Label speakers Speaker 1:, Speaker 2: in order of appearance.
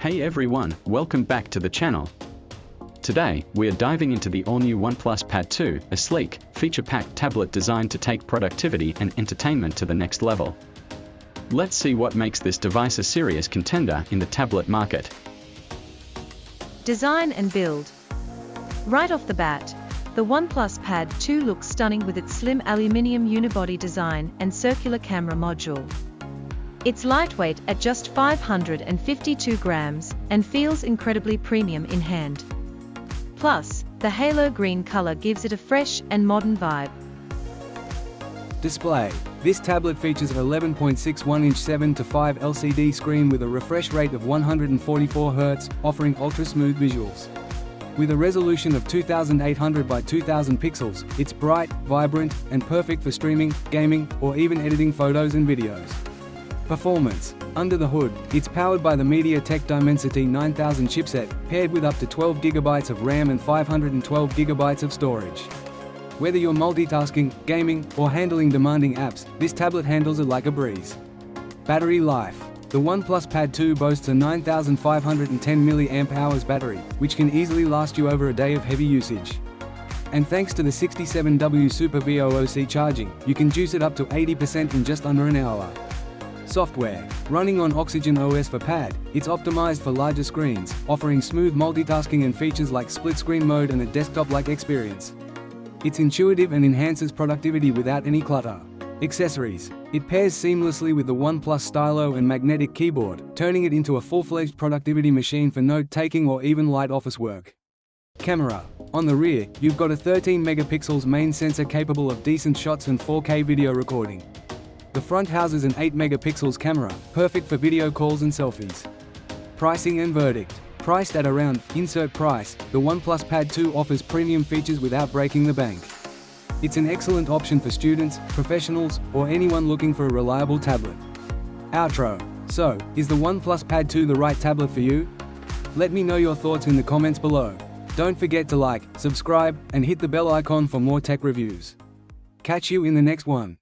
Speaker 1: Hey everyone, welcome back to the channel. Today, we are diving into the all-new OnePlus Pad 2, a sleek, feature-packed tablet designed to take productivity and entertainment to the next level. Let's see what makes this device a serious contender in the tablet market.
Speaker 2: Design and build. Right off the bat, the OnePlus Pad 2 looks stunning with its slim aluminium unibody design and circular camera module. It's lightweight at just 552 grams and feels incredibly premium in hand. Plus, the halo green color gives it a fresh and modern vibe.
Speaker 3: Display. This tablet features an 11.61-inch 7:5 LCD screen with a refresh rate of 144 Hz, offering ultra-smooth visuals. With a resolution of 2800 by 2000 pixels, it's bright, vibrant, and perfect for streaming, gaming, or even editing photos and videos. Performance. Under the hood, it's powered by the MediaTek Dimensity 9000 chipset, paired with up to 12 GB of RAM and 512 GB of storage. Whether you're multitasking, gaming, or handling demanding apps, this tablet handles it like a breeze. Battery life. The OnePlus Pad 2 boasts a 9510 mAh battery, which can easily last you over a day of heavy usage. And thanks to the 67W Super VOOC charging, you can juice it up to 80% in just under an hour. Software. Running on Oxygen OS for Pad, it's optimized for larger screens, offering smooth multitasking and features like split-screen mode and a desktop-like experience. It's intuitive and enhances productivity without any clutter. Accessories. It pairs seamlessly with the OnePlus Stylo and magnetic keyboard, turning it into a full-fledged productivity machine for note-taking or even light office work. Camera. On the rear, you've got a 13-megapixels main sensor capable of decent shots and 4K video recording. The front houses an 8-megapixels camera, perfect for video calls and selfies. Pricing and verdict. Priced at around insert price, the OnePlus Pad 2 offers premium features without breaking the bank. It's an excellent option for students, professionals, or anyone looking for a reliable tablet. Outro. So, is the OnePlus Pad 2 the right tablet for you? Let me know your thoughts in the comments below. Don't forget to like, subscribe, and hit the bell icon for more tech reviews. Catch you in the next one.